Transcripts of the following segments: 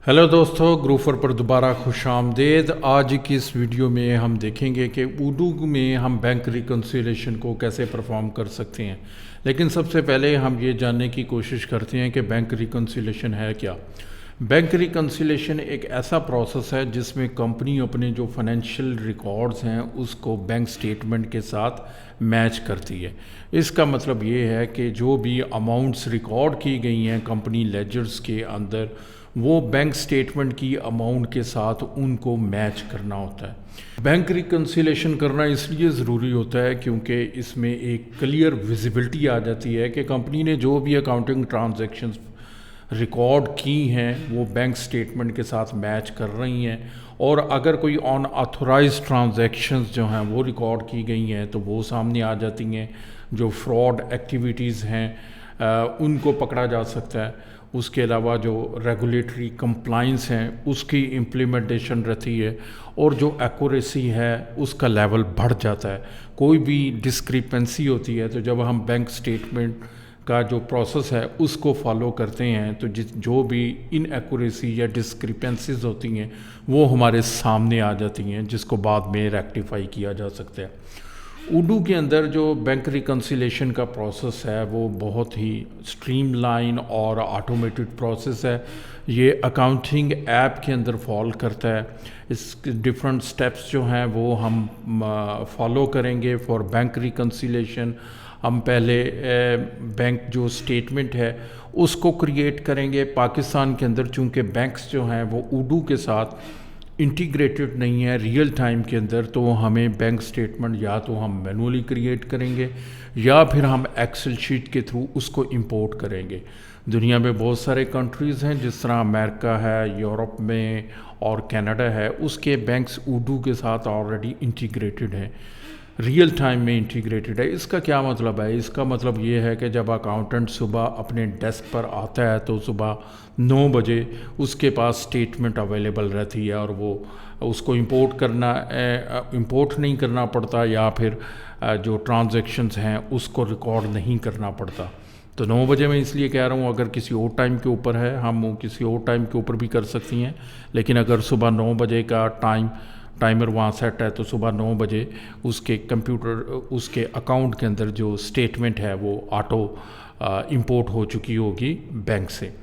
Hello दोस्तों, ग्रूफर पर दोबारा खुश आमदेद। आज की इस वीडियो में हम देखेंगे कि उडू में हम बैंक रिकन्सिलेशन को कैसे परफॉर्म कर सकते हैं। लेकिन सबसे पहले हम ये जानने की कोशिश करते हैं कि बैंक रिकन्सिलेशन है क्या। बैंक रिकन्सिलेशन एक ऐसा प्रोसेस है जिसमें कंपनी अपने जो फाइनेंशियल रिकॉर्ड्स हैं उसको बैंक स्टेटमेंट के साथ मैच करती है। इसका मतलब ये है कि जो भी अमाउंट्स रिकॉर्ड की गई हैं कंपनी लेजर्स के अंदर, वो बैंक स्टेटमेंट की अमाउंट के साथ उनको मैच करना होता है। बैंक रिकन्सिलेशन करना इसलिए ज़रूरी होता है क्योंकि इसमें एक क्लियर विजिबिलिटी आ जाती है कि कंपनी ने जो भी अकाउंटिंग ट्रांजैक्शंस रिकॉर्ड की हैं वो बैंक स्टेटमेंट के साथ मैच कर रही हैं, और अगर कोई अनऑथोराइज्ड ट्रांजैक्शंस जो हैं वो रिकॉर्ड की गई हैं तो वो सामने आ जाती हैं। जो फ्रॉड एक्टिविटीज़ हैं उनको पकड़ा जा सकता है। उसके अलावा जो रेगुलेटरी कंप्लाइंस हैं उसकी इम्प्लीमेंटेशन रहती है, और जो एक्यूरेसी है उसका लेवल बढ़ जाता है। कोई भी डिस्क्रिपेंसी होती है तो जब हम बैंक स्टेटमेंट का जो प्रोसेस है उसको फॉलो करते हैं तो जो भी इनएक्यूरेसी या डिस्क्रिपेंसीज होती हैं वो हमारे सामने आ जाती हैं, जिसको बाद में रेक्टिफाई किया जा सकता है। उडू के अंदर जो बैंक रिकन्सिलेशन का प्रोसेस है वो बहुत ही स्ट्रीमलाइन और ऑटोमेटेड प्रोसेस है। ये अकाउंटिंग ऐप के अंदर फॉल करता है। इस डिफरेंट स्टेप्स जो हैं वो हम फॉलो करेंगे फॉर बैंक रिकन्सिलेशन। हम पहले बैंक जो स्टेटमेंट है उसको क्रिएट करेंगे। पाकिस्तान के अंदर चूँकि बैंक्स जो हैं वो उडू के साथ इंटीग्रेटेड नहीं है रियल टाइम के अंदर, तो हमें बैंक स्टेटमेंट या तो हम मैनुअली क्रिएट करेंगे या फिर हम एक्सेल शीट के थ्रू उसको इंपोर्ट करेंगे। दुनिया में बहुत सारे कंट्रीज़ हैं, जिस तरह अमेरिका है, यूरोप में और कनाडा है, उसके बैंक्स उडू के साथ ऑलरेडी इंटीग्रेटेड हैं, रियल टाइम में इंटीग्रेटेड है। इसका क्या मतलब है? इसका मतलब ये है कि जब अकाउंटेंट सुबह अपने डेस्क पर आता है तो सुबह 9 बजे उसके पास स्टेटमेंट अवेलेबल रहती है, और वो उसको इंपोर्ट नहीं करना पड़ता, या फिर जो ट्रांजैक्शंस हैं उसको रिकॉर्ड नहीं करना पड़ता। तो 9 बजे मैं इसलिए कह रहा हूँ, अगर किसी और टाइम के ऊपर है हम किसी और टाइम के ऊपर भी कर सकती हैं, लेकिन अगर सुबह 9 बजे का टाइमर वहाँ सेट है तो सुबह 9 बजे उसके उसके अकाउंट के अंदर जो स्टेटमेंट है वो ऑटो इंपोर्ट हो चुकी होगी बैंक से।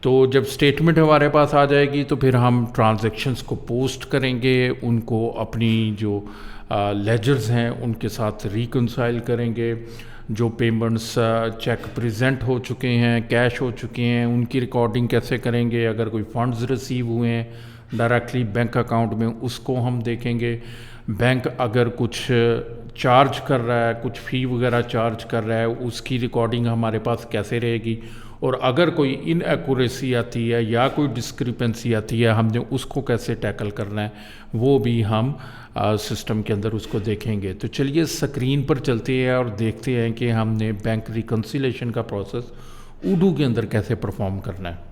तो जब स्टेटमेंट हमारे पास आ जाएगी तो फिर हम ट्रांजैक्शंस को पोस्ट करेंगे, उनको अपनी जो लेजर्स हैं उनके साथ रिकन्साइल करेंगे। जो पेमेंट्स चेक प्रेजेंट हो चुके हैं, कैश हो चुके हैं, उनकी रिकॉर्डिंग कैसे करेंगे। अगर कोई फंड्स रिसीव हुए हैं डायरेक्टली बैंक अकाउंट में उसको हम देखेंगे। बैंक अगर कुछ चार्ज कर रहा है, कुछ फ़ी वगैरह चार्ज कर रहा है, उसकी रिकॉर्डिंग हमारे पास कैसे रहेगी। और अगर कोई इनएक्यूरेसी आती है या कोई डिस्क्रिपेंसी आती है, हमने उसको कैसे टैकल करना है वो भी हम सिस्टम के अंदर उसको देखेंगे। तो चलिए स्क्रीन पर चलते हैं और देखते हैं कि हमने बैंक रिकन्सिलेशन का प्रोसेस उडू के अंदर कैसे परफॉर्म करना है।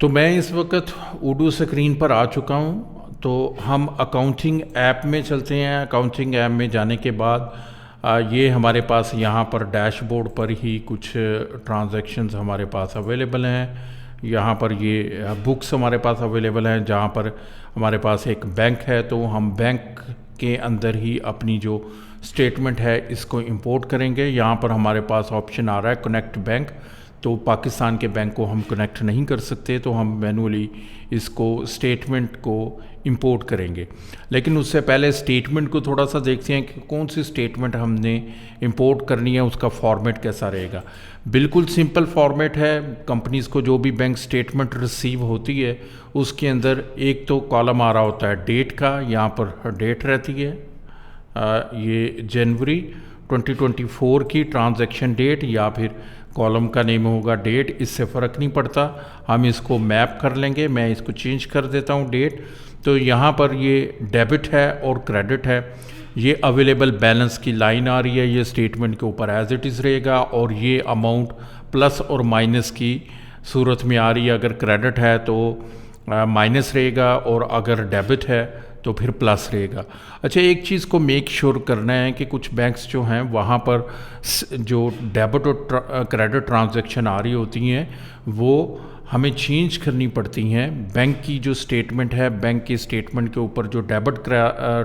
तो मैं इस वक्त उडू स्क्रीन पर आ चुका हूँ। तो हम अकाउंटिंग ऐप में चलते हैं। अकाउंटिंग ऐप में जाने के बाद ये हमारे पास यहाँ पर डैशबोर्ड पर ही कुछ ट्रांजैक्शंस हमारे पास अवेलेबल हैं। यहाँ पर ये बुक्स हमारे पास अवेलेबल हैं, जहाँ पर हमारे पास एक बैंक है, तो हम बैंक के अंदर ही अपनी जो स्टेटमेंट है इसको इंपोर्ट करेंगे। यहाँ पर हमारे पास ऑप्शन आ रहा है कनेक्ट बैंक। तो पाकिस्तान के बैंक को हम कनेक्ट नहीं कर सकते, तो हम मैनुअली इसको स्टेटमेंट को इंपोर्ट करेंगे। लेकिन उससे पहले स्टेटमेंट को थोड़ा सा देखते हैं कि कौन सी स्टेटमेंट हमने इंपोर्ट करनी है, उसका फॉर्मेट कैसा रहेगा। बिल्कुल सिंपल फॉर्मेट है। कंपनीज़ को जो भी बैंक स्टेटमेंट रिसीव होती है उसके अंदर एक तो कॉलम आ रहा होता है डेट का, यहाँ पर डेट रहती है, ये जनवरी 2024 की ट्रांजैक्शन डेट, या फिर कॉलम का नेम होगा डेट। इससे फ़र्क नहीं पड़ता, हम इसको मैप कर लेंगे। मैं इसको चेंज कर देता हूँ डेट। तो यहाँ पर ये डेबिट है और क्रेडिट है। ये अवेलेबल बैलेंस की लाइन आ रही है, ये स्टेटमेंट के ऊपर एज इट इज़ रहेगा, और ये अमाउंट प्लस और माइनस की सूरत में आ रही है। अगर क्रेडिट है तो माइनस रहेगा, और अगर डेबिट है तो फिर प्लस रहेगा। अच्छा, एक चीज़ को मेक श्योर करना है कि कुछ बैंक्स जो हैं वहाँ पर जो डेबिट और क्रेडिट ट्रांजैक्शन आ रही होती हैं वो हमें चेंज करनी पड़ती हैं। बैंक की जो स्टेटमेंट है, बैंक के स्टेटमेंट के ऊपर जो डेबिट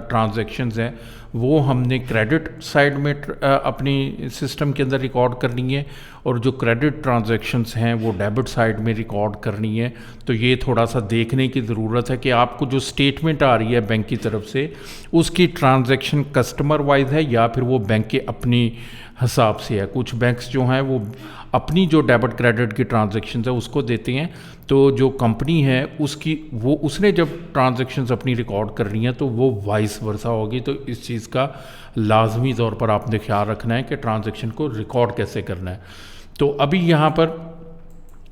ट्रांजैक्शंस हैं वो हमने क्रेडिट साइड में अपनी सिस्टम के अंदर रिकॉर्ड करनी है, और जो क्रेडिट ट्रांजैक्शंस हैं वो डेबिट साइड में रिकॉर्ड करनी है। तो ये थोड़ा सा देखने की ज़रूरत है कि आपको जो स्टेटमेंट आ रही है बैंक की तरफ से उसकी ट्रांजैक्शन कस्टमर वाइज है या फिर वो बैंक के अपनी हिसाब से है। कुछ बैंक्स जो हैं वो अपनी जो डेबिट क्रेडिट की ट्रांजैक्शंस है उसको देते हैं, तो जो कंपनी है उसने जब ट्रांजैक्शंस अपनी रिकॉर्ड करनी है तो वो वाइस वर्सा होगी। तो इस चीज़ का लाजमी तौर पर आपने ख्याल रखना है कि ट्रांजैक्शन को रिकॉर्ड कैसे करना है। तो अभी यहाँ पर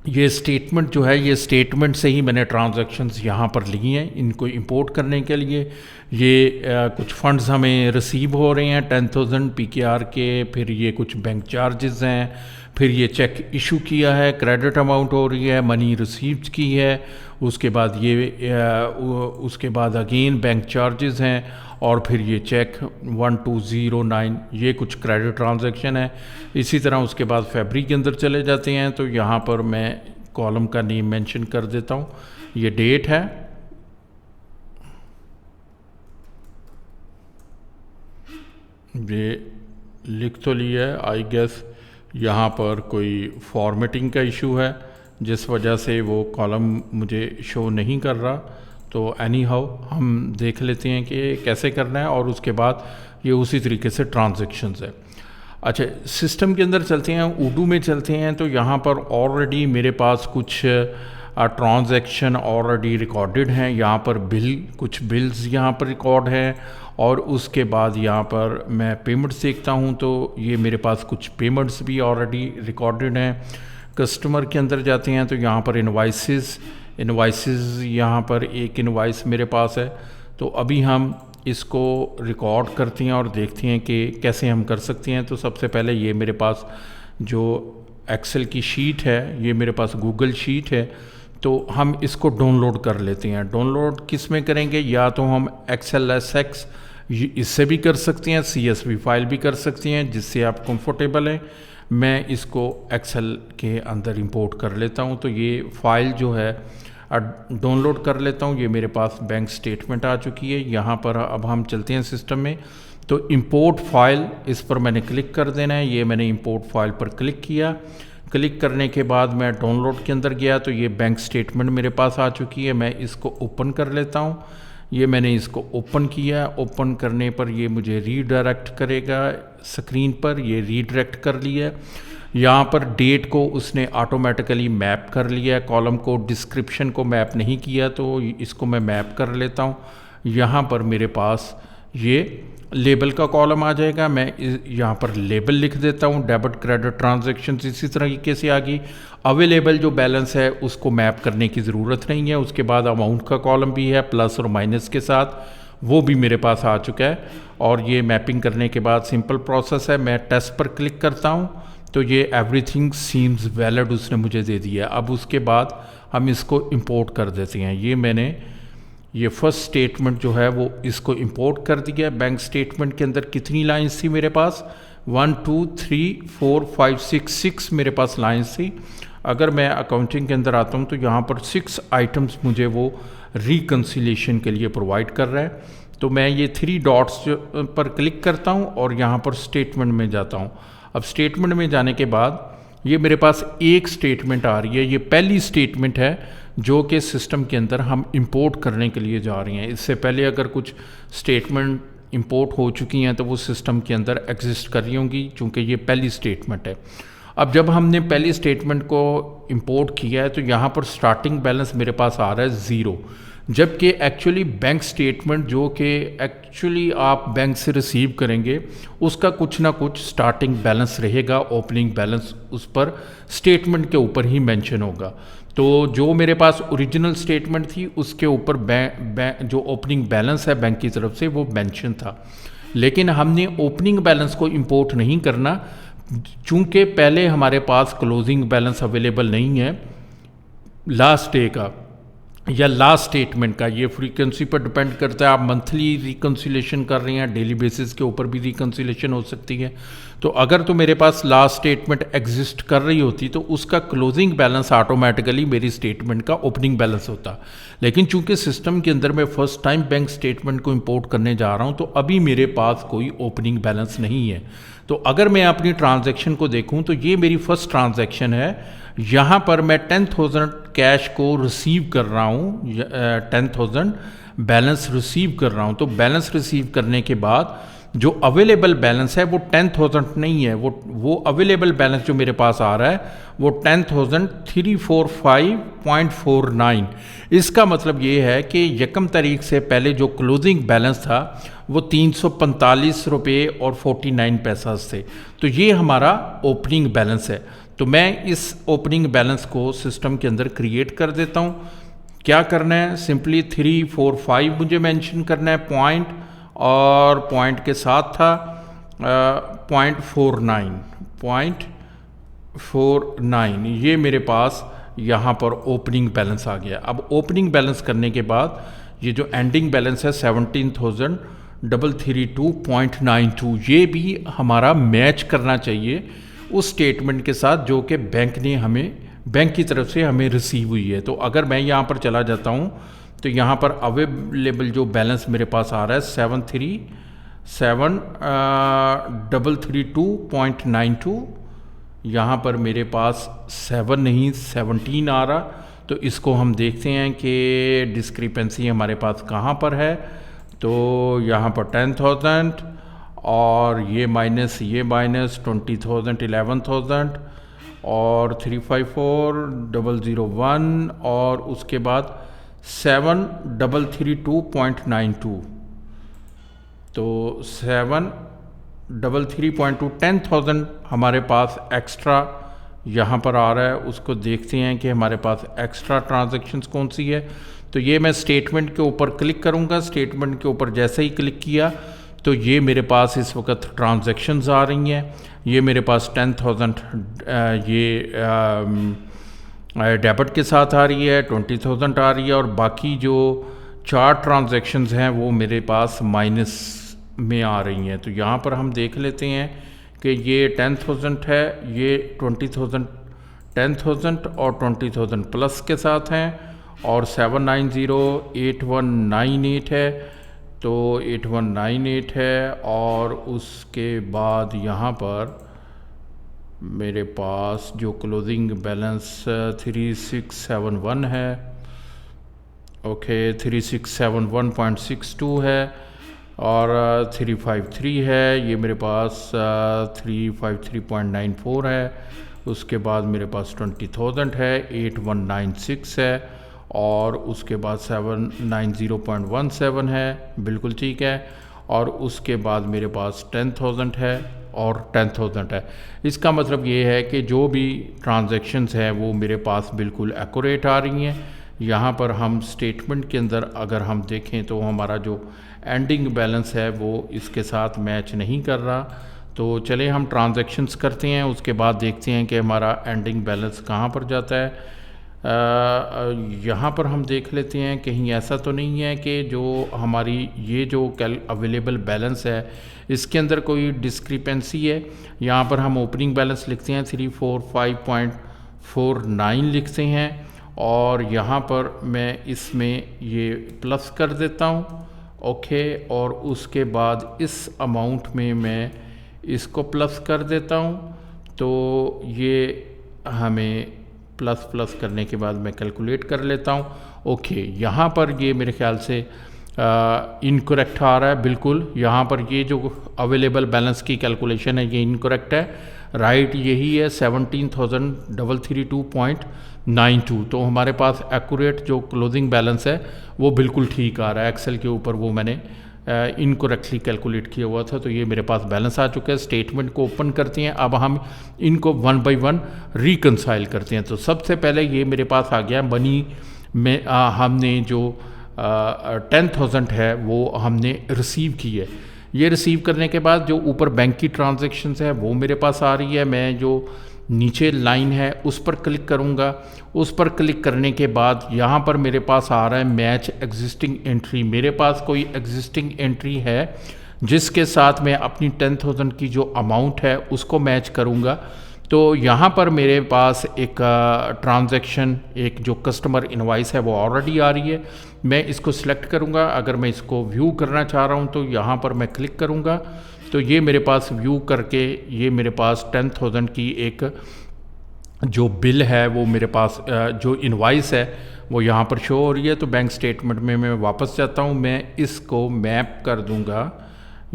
ये स्टेटमेंट जो है, ये स्टेटमेंट से ही मैंने ट्रांजैक्शंस यहाँ पर ली हैं इनको इंपोर्ट करने के लिए। ये कुछ फंड्स हमें रिसीव हो रहे हैं 10,000 PKR के, फिर ये कुछ बैंक चार्जेस हैं, फिर ये चेक इशू किया है, क्रेडिट अमाउंट हो रही है, मनी रिसीव्ड की है, उसके बाद अगेन बैंक चार्जेस हैं, और फिर ये चेक 1209, ये कुछ क्रेडिट ट्रांजैक्शन है। इसी तरह उसके बाद फैब्रिक के अंदर चले जाते हैं, तो यहाँ पर मैं कॉलम का नेम मेंशन कर देता हूँ। ये डेट है, ये लिख तो लिया है, आई गेस यहाँ पर कोई फॉर्मेटिंग का इशू है जिस वजह से वो कॉलम मुझे शो नहीं कर रहा। तो एनी हाउ हम देख लेते हैं कि कैसे करना है, और उसके बाद ये उसी तरीके से ट्रांजैक्शंस है। अच्छा, सिस्टम के अंदर चलते हैं, उडू में चलते हैं। तो यहाँ पर ऑलरेडी मेरे पास कुछ ट्रांजैक्शन ऑलरेडी रिकॉर्डेड हैं। यहाँ पर कुछ बिल्स यहाँ पर रिकॉर्ड हैं, और उसके बाद यहाँ पर मैं पेमेंट्स देखता हूँ तो ये मेरे पास कुछ पेमेंट्स भी ऑलरेडी रिकॉर्डेड हैं। कस्टमर के अंदर जाते हैं तो यहाँ पर इनवाइसेस यहाँ पर एक इनवाइस मेरे पास है। तो अभी हम इसको रिकॉर्ड करते हैं और देखते हैं कि कैसे हम कर सकते हैं। तो सबसे पहले ये मेरे पास जो एक्सेल की शीट है, ये मेरे पास गूगल शीट है, तो हम इसको डाउनलोड कर लेते हैं। डाउनलोड किस में करेंगे, या तो हम XLSX इससे भी कर सकते हैं, CSV फाइल भी कर सकते हैं, जिससे आप कंफर्टेबल हैं। मैं इसको एक्सेल के अंदर इंपोर्ट कर लेता हूं। तो ये फाइल जो है डाउनलोड कर लेता हूं। ये मेरे पास बैंक स्टेटमेंट आ चुकी है। यहाँ पर अब हम चलते हैं सिस्टम में, तो इंपोर्ट फाइल, इस पर मैंने क्लिक कर देना है। ये मैंने इंपोर्ट फाइल पर क्लिक किया। क्लिक करने के बाद मैं डाउनलोड के अंदर गया तो ये बैंक स्टेटमेंट मेरे पास आ चुकी है। मैं इसको ओपन कर लेता हूँ। ये मैंने इसको ओपन किया। ओपन करने पर ये मुझे रीडायरेक्ट करेगा स्क्रीन पर, ये रीडायरेक्ट कर लिया। यहाँ पर डेट को उसने ऑटोमेटिकली मैप कर लिया, कॉलम को, डिस्क्रिप्शन को मैप नहीं किया, तो इसको मैं मैप कर लेता हूँ। यहाँ पर मेरे पास ये लेबल का कॉलम आ जाएगा। मैं यहाँ पर लेबल लिख देता हूँ, डेबिट क्रेडिट ट्रांजैक्शन इसी तरीके से आ गई। अवेलेबल जो बैलेंस है उसको मैप करने की ज़रूरत नहीं है। उसके बाद अमाउंट का कॉलम भी है प्लस और माइनस के साथ, वो भी मेरे पास आ चुका है। और ये मैपिंग करने के बाद सिंपल प्रोसेस है। मैं टेस्ट पर क्लिक करता हूँ तो ये एवरीथिंग सीम्स वैलिड उसने मुझे दे दिया। अब उसके बाद हम इसको इंपोर्ट कर देते हैं। ये मैंने ये फर्स्ट स्टेटमेंट जो है वो इसको इंपोर्ट कर दिया। बैंक स्टेटमेंट के अंदर कितनी लाइंस थी मेरे पास, 1 2 3 4 5 6 मेरे पास लाइंस थी। अगर मैं अकाउंटिंग के अंदर आता हूँ तो यहाँ पर 6 आइटम्स मुझे वो रिकन्सिलेशन के लिए प्रोवाइड कर रहा है। तो मैं ये 3 डॉट्स पर क्लिक करता हूँ और यहाँ पर स्टेटमेंट में जाता हूँ। अब स्टेटमेंट में जाने के बाद ये मेरे पास एक स्टेटमेंट आ रही है। ये पहली स्टेटमेंट है जो कि सिस्टम के अंदर हम इंपोर्ट करने के लिए जा रहे हैं। इससे पहले अगर कुछ स्टेटमेंट इंपोर्ट हो चुकी हैं तो वो सिस्टम के अंदर एग्जिस्ट कर रही होंगी, चूँकि ये पहली स्टेटमेंट है। अब जब हमने पहली स्टेटमेंट को इंपोर्ट किया है तो यहाँ पर स्टार्टिंग बैलेंस मेरे पास आ रहा है 0, जबकि एक्चुअली बैंक स्टेटमेंट जो कि एक्चुअली आप बैंक से रिसीव करेंगे उसका कुछ ना कुछ स्टार्टिंग बैलेंस रहेगा, ओपनिंग बैलेंस उस पर स्टेटमेंट के ऊपर ही मेंशन होगा। तो जो मेरे पास ओरिजिनल स्टेटमेंट थी उसके ऊपर जो ओपनिंग बैलेंस है बैंक की तरफ से वो मेंशन था, लेकिन हमने ओपनिंग बैलेंस को इंपोर्ट नहीं करना, चूँकि पहले हमारे पास क्लोजिंग बैलेंस अवेलेबल नहीं है लास्ट डे का। या लास्ट स्टेटमेंट का, ये फ्रीक्वेंसी पर डिपेंड करता है। आप मंथली रिकन्सिलेशन कर रहे हैं, डेली बेसिस के ऊपर भी रिकन्सिलेशन हो सकती है। तो अगर तो मेरे पास लास्ट स्टेटमेंट एग्जिस्ट कर रही होती तो उसका क्लोजिंग बैलेंस ऑटोमेटिकली मेरी स्टेटमेंट का ओपनिंग बैलेंस होता। लेकिन चूंकि सिस्टम के अंदर मैं फर्स्ट टाइम बैंक स्टेटमेंट को इंपोर्ट करने जा रहा हूँ, तो अभी मेरे पास कोई ओपनिंग बैलेंस नहीं है। तो अगर मैं अपनी ट्रांजैक्शन को देखूँ तो ये मेरी फर्स्ट ट्रांजैक्शन है। यहाँ पर मैं 10,000 कैश को रिसीव कर रहा हूँ, 10,000 बैलेंस रिसीव कर रहा हूँ। तो बैलेंस रिसीव करने के बाद जो अवेलेबल बैलेंस है वो 10,000 नहीं है, वो अवेलेबल बैलेंस जो मेरे पास आ रहा है वो 10,345.49। इसका मतलब ये है कि यकम तारीख से पहले जो क्लोजिंग बैलेंस था वो 345 रुपये और 49 पैसा से। तो ये हमारा ओपनिंग बैलेंस है। तो मैं इस ओपनिंग बैलेंस को सिस्टम के अंदर क्रिएट कर देता हूँ। क्या करना है, सिंपली 345 मुझे मेंशन करना है पॉइंट, और पॉइंट के साथ था .49 ये मेरे पास यहाँ पर ओपनिंग बैलेंस आ गया। अब ओपनिंग बैलेंस करने के बाद ये जो एंडिंग बैलेंस है 17,332.92, ये भी हमारा मैच करना चाहिए उस स्टेटमेंट के साथ जो कि बैंक की तरफ से हमें रिसीव हुई है। तो अगर मैं यहाँ पर चला जाता हूँ तो यहाँ पर अवेलेबल जो बैलेंस मेरे पास आ रहा है 7,332.92, यहाँ पर मेरे पास 7 नहीं 17 आ रहा। तो इसको हम देखते हैं कि डिस्क्रिपेंसी हमारे पास कहाँ पर है। तो यहाँ पर 10,000 और ये माइनस 20,000 11,000 और 354,001 और उसके बाद 7,332.92। तो 7,332 10,000 हमारे पास एक्स्ट्रा यहाँ पर आ रहा है। उसको देखते हैं कि हमारे पास एक्स्ट्रा ट्रांजैक्शंस कौन सी है। तो ये मैं स्टेटमेंट के ऊपर क्लिक करूँगा। स्टेटमेंट के ऊपर जैसे ही क्लिक किया तो ये मेरे पास इस वक्त ट्रांजैक्शंस आ रही हैं। ये मेरे पास 10,000 ये डेबिट के साथ आ रही है, 20,000 आ रही है, और बाकी जो 4 ट्रांजैक्शंस हैं वो मेरे पास माइनस में आ रही हैं। तो यहाँ पर हम देख लेते हैं कि ये 10,000 है, ये 20,000 10,000 और 20,000 प्लस के साथ हैं, और 7908198 है। तो 8198 है, और उसके बाद यहाँ पर मेरे पास जो क्लोजिंग बैलेंस 3671 है, ओके 3671.62 है, और 353 है, ये मेरे पास 353.94 है। उसके बाद मेरे पास 20,000 है, 8196 है, और उसके बाद 790.17 है, बिल्कुल ठीक है। और उसके बाद मेरे पास 10,000 है और 10,000 है। इसका मतलब ये है कि जो भी ट्रांजैक्शंस हैं वो मेरे पास बिल्कुल एक्यूरेट आ रही हैं। यहाँ पर हम स्टेटमेंट के अंदर अगर हम देखें तो हमारा जो एंडिंग बैलेंस है वो इसके साथ मैच नहीं कर रहा। तो चलें हम ट्रांजैक्शंस करते हैं, उसके बाद देखते हैं कि हमारा एंडिंग बैलेंस कहाँ पर जाता है। यहाँ पर हम देख लेते हैं कहीं ऐसा तो नहीं है कि जो हमारी ये जो अवेलेबल बैलेंस है इसके अंदर कोई डिस्क्रिपेंसी है। यहाँ पर हम ओपनिंग बैलेंस लिखते हैं 345.49 लिखते हैं, और यहाँ पर मैं इसमें ये प्लस कर देता हूँ, ओके। और उसके बाद इस अमाउंट में मैं इसको प्लस कर देता हूँ। तो ये हमें प्लस करने के बाद मैं कैलकुलेट कर लेता हूँ, ओके। यहाँ पर ये मेरे ख्याल से इनकरेक्ट आ रहा है, बिल्कुल। यहाँ पर ये जो अवेलेबल बैलेंस की कैलकुलेशन है ये इनकरेक्ट है, राइट यही है 17,332.92। तो हमारे पास एक्यूरेट जो क्लोजिंग बैलेंस है वो बिल्कुल ठीक आ रहा है। एक्सेल के ऊपर वो मैंने इनकरेक्टली कैलकुलेट किया हुआ था। तो ये मेरे पास बैलेंस आ चुका है। स्टेटमेंट को ओपन करते हैं, अब हम इनको 1 बाय 1 रिकनसाइल करते हैं। तो सबसे पहले ये मेरे पास आ गया मनी में हमने जो 10,000 है वो हमने रिसीव की है। ये रिसीव करने के बाद जो ऊपर बैंक की ट्रांजैक्शंस है वो मेरे पास आ रही है। मैं जो नीचे लाइन है उस पर क्लिक करूँगा। उस पर क्लिक करने के बाद यहाँ पर मेरे पास आ रहा है मैच एग्जिस्टिंग एंट्री। मेरे पास कोई एग्जिस्टिंग एंट्री है जिसके साथ मैं अपनी 10,000 की जो अमाउंट है उसको मैच करूँगा। तो यहाँ पर मेरे पास एक ट्रांजैक्शन, एक जो कस्टमर इनवॉइस है वो ऑलरेडी आ रही है। मैं इसको सिलेक्ट करूँगा। अगर मैं इसको व्यू करना चाह रहा हूँ तो यहाँ पर मैं क्लिक करूँगा तो ये मेरे पास व्यू करके ये मेरे पास 10,000 की एक जो बिल है वो मेरे पास जो इनवॉइस है वो यहाँ पर शो हो रही है। तो बैंक स्टेटमेंट में मैं वापस जाता हूँ, मैं इसको मैप कर दूँगा।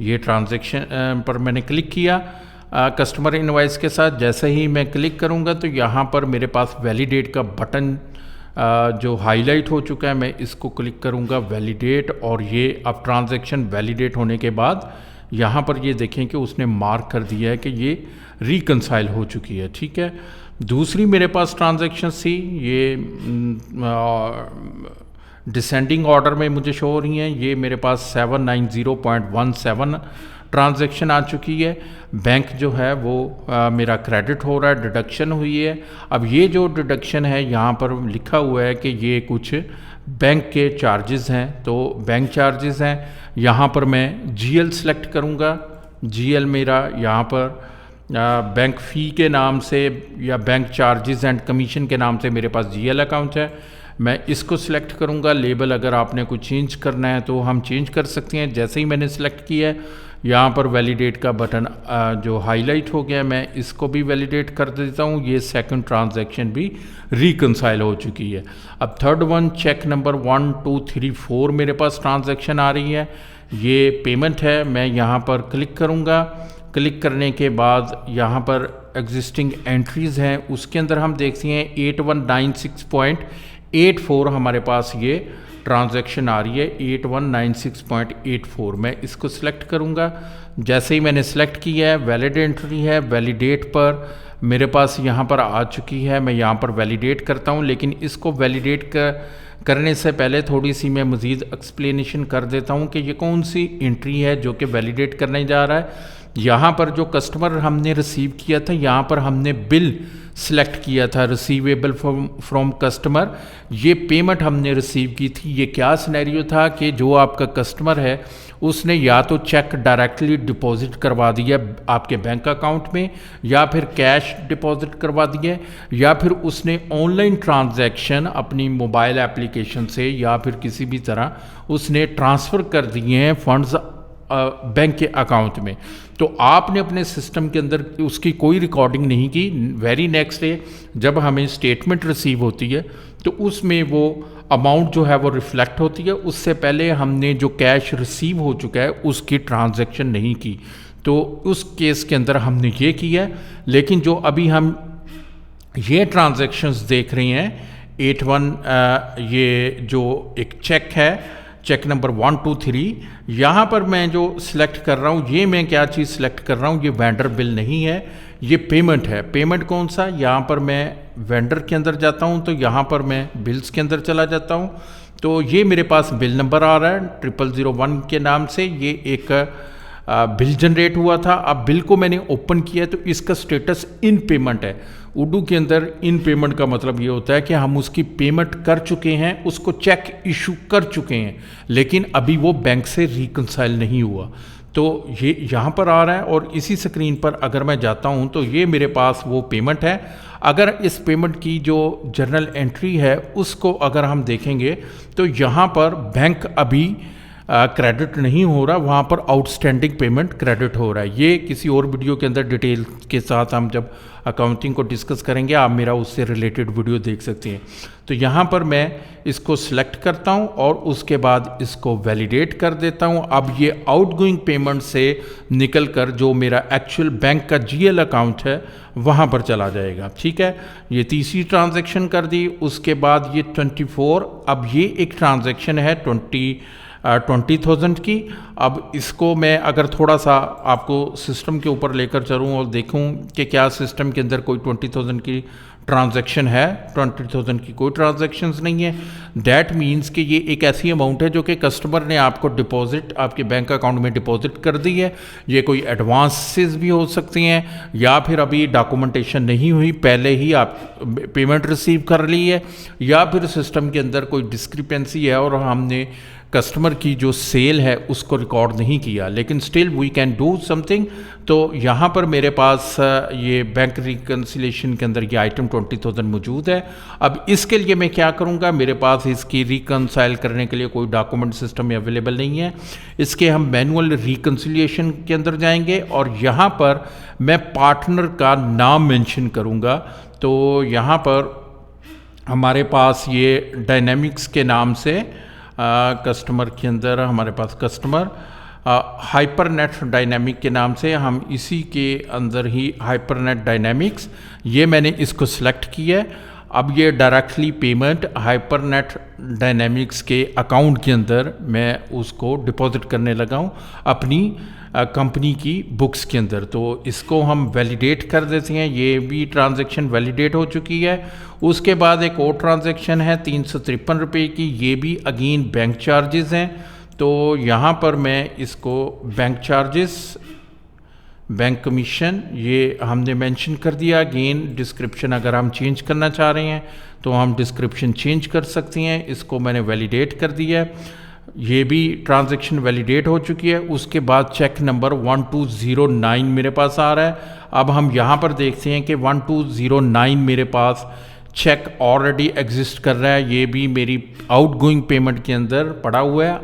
ये ट्रांजैक्शन पर मैंने क्लिक किया कस्टमर इनवॉइस के साथ। जैसे ही मैं क्लिक करूंगा तो यहाँ पर मेरे पास वैलिडेट का बटन जो हाईलाइट हो चुका है, मैं इसको क्लिक करूंगा वैलिडेट। और ये अब ट्रांजैक्शन वैलिडेट होने के बाद यहाँ पर ये देखें कि उसने मार्क कर दिया है कि ये रिकंसाइल हो चुकी है। ठीक है, दूसरी मेरे पास ट्रांजैक्शन थी, ये डिसेंडिंग ऑर्डर में मुझे शो हो रही हैं। ये मेरे पास 790.17 ट्रांजैक्शन आ चुकी है। बैंक जो है वो मेरा क्रेडिट हो रहा है, डिडक्शन हुई है। अब ये जो डिडक्शन है यहाँ पर लिखा हुआ है कि ये कुछ बैंक के चार्जेस हैं, तो बैंक चार्जेस हैं। यहाँ पर मैं जीएल सेलेक्ट करूँगा। जीएल मेरा यहाँ पर बैंक फ़ी के नाम से या बैंक चार्जेस एंड कमीशन के नाम से मेरे पास जीएल अकाउंट है। मैं इसको सिलेक्ट करूँगा। लेबल अगर आपने कुछ चेंज करना है तो हम चेंज कर सकते हैं। जैसे ही मैंने सेलेक्ट किया है यहाँ पर वैलिडेट का बटन जो हाईलाइट हो गया, मैं इसको भी वैलिडेट कर देता हूँ। ये सेकंड ट्रांजैक्शन भी रिकंसाइल हो चुकी है। अब थर्ड वन, चेक नंबर 1 2 3 4 मेरे पास ट्रांजैक्शन आ रही है। ये पेमेंट है, मैं यहाँ पर क्लिक करूँगा। क्लिक करने के बाद यहाँ पर एग्जिस्टिंग एंट्रीज़ हैं, उसके अंदर हम देखते हैं 8196.84 हमारे पास ये ट्रांजैक्शन आ रही है। 8196.84 मैं इसको सिलेक्ट करूँगा। जैसे ही मैंने सेलेक्ट किया है, वैलिड एंट्री है, वैलिडेट पर मेरे पास यहाँ पर आ चुकी है। मैं यहाँ पर वैलिडेट करता हूँ, लेकिन इसको वैलिडेट करने से पहले थोड़ी सी मैं मज़ीद एक्सप्लेनेशन कर देता हूँ कि ये कौन सी एंट्री है जो कि वैलिडेट करने जा रहा है। यहाँ पर जो कस्टमर हमने रिसीव किया था, यहाँ पर हमने बिल सेलेक्ट किया था, रिसीवेबल फ्रॉम कस्टमर। ये पेमेंट हमने रिसीव की थी। ये क्या सिनेरियो था कि जो आपका कस्टमर है उसने या तो चेक डायरेक्टली डिपॉजिट करवा दिया आपके बैंक अकाउंट में, या फिर कैश डिपॉजिट करवा दिया, या फिर उसने ऑनलाइन ट्रांजैक्शन अपनी मोबाइल एप्लीकेशन से या फिर किसी भी तरह उसने ट्रांसफ़र कर दिए हैं फंड्स बैंक के अकाउंट में। तो आपने अपने सिस्टम के अंदर उसकी कोई रिकॉर्डिंग नहीं की। वेरी नेक्स्ट डे जब हमें स्टेटमेंट रिसीव होती है तो उसमें वो अमाउंट जो है वो रिफ्लेक्ट होती है। उससे पहले हमने जो कैश रिसीव हो चुका है उसकी ट्रांजैक्शन नहीं की। तो उस केस के अंदर हमने ये किया है। लेकिन जो अभी हम ये ट्रांजैक्शंस देख रहे हैं 81, ये जो एक चेक है, चेक नंबर 1 2 3, यहाँ पर मैं जो सिलेक्ट कर रहा हूँ, ये मैं क्या चीज़ सिलेक्ट कर रहा हूँ, ये वेंडर बिल नहीं है, ये पेमेंट है। पेमेंट कौन सा, यहाँ पर मैं वेंडर के अंदर जाता हूँ तो यहाँ पर मैं बिल्स के अंदर चला जाता हूँ। तो ये मेरे पास बिल नंबर आ रहा है 0001 के नाम से। ये एक बिल जनरेट हुआ था। अब बिल को मैंने ओपन किया तो इसका स्टेटस इन पेमेंट है। उर्दू के अंदर इन पेमेंट का मतलब ये होता है कि हम उसकी पेमेंट कर चुके हैं, उसको चेक इशू कर चुके हैं, लेकिन अभी वो बैंक से रिकंसाइल नहीं हुआ। तो ये यहाँ पर आ रहा है। और इसी स्क्रीन पर अगर मैं जाता हूँ तो ये मेरे पास वो पेमेंट है। अगर इस पेमेंट की जो जर्नल एंट्री है उसको अगर हम देखेंगे तो यहाँ पर बैंक अभी क्रेडिट नहीं हो रहा, वहाँ पर आउटस्टैंडिंग पेमेंट क्रेडिट हो रहा है। ये किसी और वीडियो के अंदर डिटेल के साथ हम जब अकाउंटिंग को डिस्कस करेंगे, आप मेरा उससे रिलेटेड वीडियो देख सकते हैं। तो यहाँ पर मैं इसको सिलेक्ट करता हूँ और उसके बाद इसको वैलिडेट कर देता हूँ। अब ये आउटगोइंग पेमेंट से निकल कर जो मेरा एक्चुअल बैंक का जीएल अकाउंट है वहाँ पर चला जाएगा। ठीक है, ये तीसरी ट्रांजैक्शन कर दी। उसके बाद ये 24, अब ये एक ट्रांजैक्शन है 20,000 की। अब इसको मैं अगर थोड़ा सा आपको सिस्टम के ऊपर लेकर चलूँ और देखूँ कि क्या सिस्टम के अंदर कोई 20,000 की ट्रांजैक्शन है, 20,000 की कोई ट्रांजैक्शंस नहीं है। दैट मीन्स कि ये एक ऐसी अमाउंट है जो कि कस्टमर ने आपको डिपॉजिट आपके बैंक अकाउंट में डिपॉजिट कर दी है। ये कोई एडवांसेस भी हो सकती हैं या फिर अभी डॉक्यूमेंटेशन नहीं हुई, पहले ही आप पेमेंट रिसीव कर ली है, या फिर सिस्टम के अंदर कोई डिस्क्रिपेंसी है और हमने कस्टमर की जो सेल है उसको रिकॉर्ड नहीं किया, लेकिन still we can do something. तो यहाँ पर मेरे पास ये बैंक रिकन्सिलेशन के अंदर ये आइटम 20,000 मौजूद है। अब इसके लिए मैं क्या करूँगा, मेरे पास इसकी रिकन्साइल करने के लिए कोई डॉक्यूमेंट सिस्टम अवेलेबल नहीं है। इसके हम मैनुअल रिकन्सिलिएशन के अंदर जाएंगे और यहाँ पर मैं पार्टनर का नाम मेंशन करूँगा। तो यहाँ पर हमारे पास ये डायनेमिक्स के नाम से कस्टमर के अंदर हमारे पास कस्टमर हाइपरनेट डायनेमिक के नाम से, हम इसी के अंदर ही हाइपरनेट डायनेमिक्स, ये मैंने इसको सिलेक्ट किया है। अब ये डायरेक्टली पेमेंट हाइपरनेट डायनेमिक्स के अकाउंट के अंदर मैं उसको डिपॉजिट करने लगा हूँ अपनी कंपनी की बुक्स के अंदर। तो इसको हम वैलिडेट कर देते हैं, ये भी ट्रांजैक्शन वैलिडेट हो चुकी है। उसके बाद एक और ट्रांजैक्शन है 353 रुपये की, ये भी अगेन बैंक चार्जेस हैं। तो यहाँ पर मैं इसको बैंक चार्जेस, बैंक कमीशन, ये हमने मेंशन कर दिया। अगेन डिस्क्रिप्शन अगर हम चेंज करना चाह रहे हैं तो हम डिस्क्रिप्शन चेंज कर सकते हैं। इसको मैंने वैलिडेट कर दिया है, ये भी ट्रांजैक्शन वैलिडेट हो चुकी है। उसके बाद चेक नंबर 1209 मेरे पास आ रहा है। अब हम यहाँ पर देखते हैं कि 1209 मेरे पास चेक ऑलरेडी एग्जिस्ट कर रहा है, ये भी मेरी आउटगोइंग पेमेंट के अंदर पड़ा हुआ है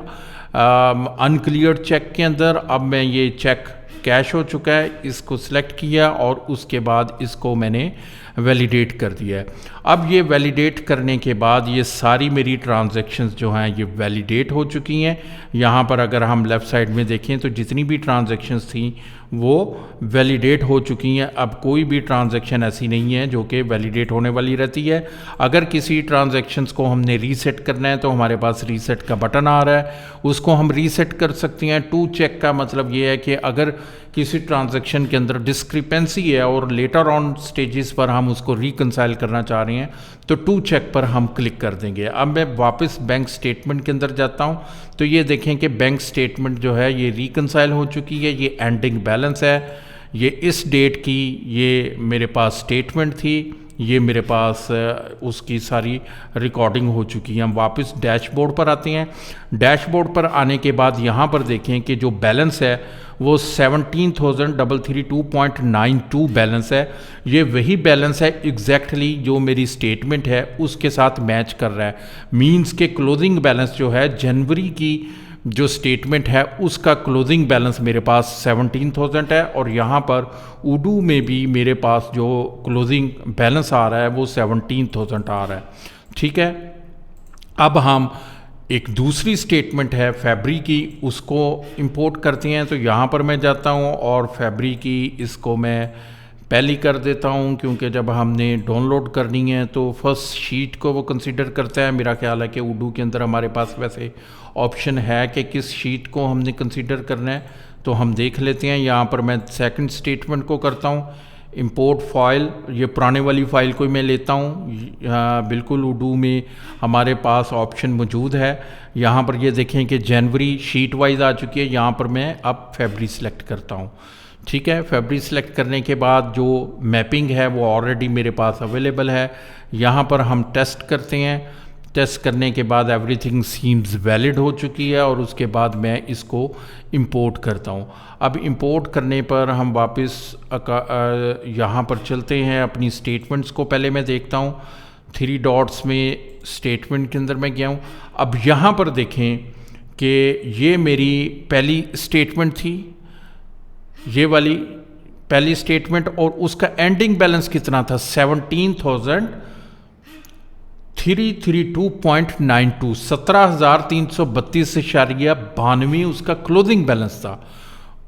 अनक्लियर्ड चेक के अंदर। अब मैं ये चेक कैश हो चुका है, इसको सिलेक्ट किया और उसके बाद इसको मैंने वैलिडेट कर दिया है। अब ये वैलिडेट करने के बाद ये सारी मेरी ट्रांजैक्शंस जो हैं ये वैलिडेट हो चुकी हैं। यहाँ पर अगर हम लेफ़्ट साइड में देखें तो जितनी भी ट्रांजैक्शंस थी वो वैलिडेट हो चुकी हैं। अब कोई भी ट्रांजैक्शन ऐसी नहीं है जो कि वैलिडेट होने वाली रहती है। अगर किसी ट्रांजैक्शंस को हमने रीसेट करना है तो हमारे पास रीसेट का बटन आ रहा है, उसको हम रीसेट कर सकते हैं। टू चेक का मतलब ये है कि अगर किसी ट्रांजैक्शन के अंदर डिस्क्रिपेंसी है और लेटर ऑन स्टेजेस पर हम उसको रिकंसाइल करना चाह रहे हैं तो टू चेक पर हम क्लिक कर देंगे। अब मैं वापस बैंक स्टेटमेंट के अंदर जाता हूं तो ये देखें कि बैंक स्टेटमेंट जो है ये रिकंसाइल हो चुकी है, ये एंडिंग बैलेंस है, ये इस डेट की ये मेरे पास स्टेटमेंट थी, ये मेरे पास उसकी सारी रिकॉर्डिंग हो चुकी है। हम वापस डैशबोर्ड पर आते हैं। डैशबोर्ड पर आने के बाद यहाँ पर देखें कि जो बैलेंस है वो 17,332.92 बैलेंस है। ये वही बैलेंस है एग्जैक्टली जो मेरी स्टेटमेंट है उसके साथ मैच कर रहा है। मींस के क्लोजिंग बैलेंस जो है जनवरी की जो स्टेटमेंट है उसका क्लोजिंग बैलेंस मेरे पास 17,000 है और यहाँ पर उडू में भी मेरे पास जो क्लोजिंग बैलेंस आ रहा है वो 17,000 आ रहा है। ठीक है, अब हम एक दूसरी स्टेटमेंट है फरवरी की, उसको इंपोर्ट करते हैं। तो यहाँ पर मैं जाता हूँ और फरवरी की इसको मैं पहली कर देता हूँ क्योंकि जब हमने डाउनलोड करनी है तो फर्स्ट शीट को वो कंसीडर करता है। मेरा ख्याल है कि उडू के अंदर हमारे पास वैसे ऑप्शन है कि किस शीट को हमने कंसीडर करना है, तो हम देख लेते हैं। यहाँ पर मैं सेकंड स्टेटमेंट को करता हूँ इंपोर्ट फाइल, ये पुराने वाली फ़ाइल को मैं लेता हूँ। बिल्कुल उडू में हमारे पास ऑप्शन मौजूद है। यहाँ पर ये देखें कि जनवरी शीट वाइज आ चुकी है, यहाँ पर मैं अब फरवरी सेलेक्ट करता हूँ। ठीक है, फरवरी सेलेक्ट करने के बाद जो मैपिंग है वो ऑलरेडी मेरे पास अवेलेबल है। यहाँ पर हम टेस्ट करते हैं। टेस्ट करने के बाद एवरीथिंग सीम्स वैलिड हो चुकी है और उसके बाद मैं इसको इंपोर्ट करता हूँ। अब इंपोर्ट करने पर हम वापस यहाँ पर चलते हैं, अपनी स्टेटमेंट्स को पहले मैं देखता हूँ। 3 डॉट्स में स्टेटमेंट के अंदर मैं गया हूँ। अब यहाँ पर देखें कि ये मेरी पहली स्टेटमेंट थी, ये वाली पहली स्टेटमेंट, और उसका एंडिंग बैलेंस कितना था 17,332.92, 17,332.92 उसका क्लोजिंग बैलेंस था।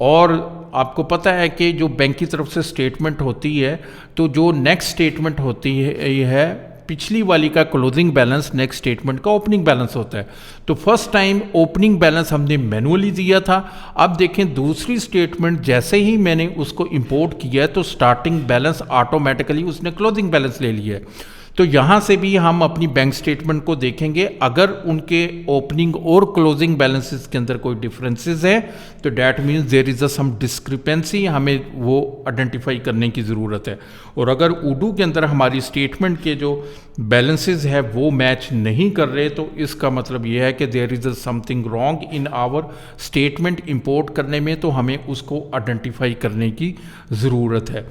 और आपको पता है कि जो बैंक की तरफ से स्टेटमेंट होती है तो जो नेक्स्ट स्टेटमेंट होती है ये है पिछली वाली का क्लोजिंग बैलेंस नेक्स्ट स्टेटमेंट का ओपनिंग बैलेंस होता है। तो फर्स्ट टाइम ओपनिंग बैलेंस हमने मैनुअली दिया था। अब देखें दूसरी स्टेटमेंट जैसे ही मैंने उसको इंपोर्ट किया है तो स्टार्टिंग बैलेंस ऑटोमेटिकली उसने क्लोजिंग बैलेंस ले लिया है। तो यहाँ से भी हम अपनी बैंक स्टेटमेंट को देखेंगे, अगर उनके ओपनिंग और क्लोजिंग बैलेंसेस के अंदर कोई डिफरेंसेस है तो that means there is a some discrepancy, हमें वो आइडेंटिफाई करने की ज़रूरत है। और अगर उडू के अंदर हमारी स्टेटमेंट के जो बैलेंसेस है वो मैच नहीं कर रहे तो इसका मतलब ये है कि there is a something wrong in our statement import करने में, तो हमें उसको आइडेंटिफाई करने की ज़रूरत है।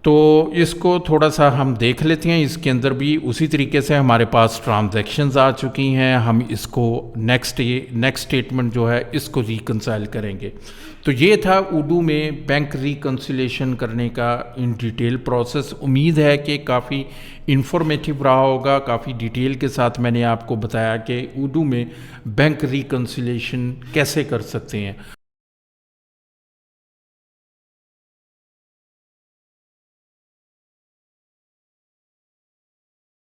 तो इसको थोड़ा सा हम देख लेते हैं। इसके अंदर भी उसी तरीके से हमारे पास ट्रांजैक्शंस आ चुकी हैं, हम इसको नेक्स्ट स्टेटमेंट जो है इसको रिकंसाइल करेंगे। तो ये था उडू में बैंक रिकंसिलेशन करने का इन डिटेल प्रोसेस। उम्मीद है कि काफ़ी इन्फॉर्मेटिव रहा होगा, काफ़ी डिटेल के साथ मैंने आपको बताया कि उडू में बैंक रिकंसिलेशन कैसे कर सकते हैं।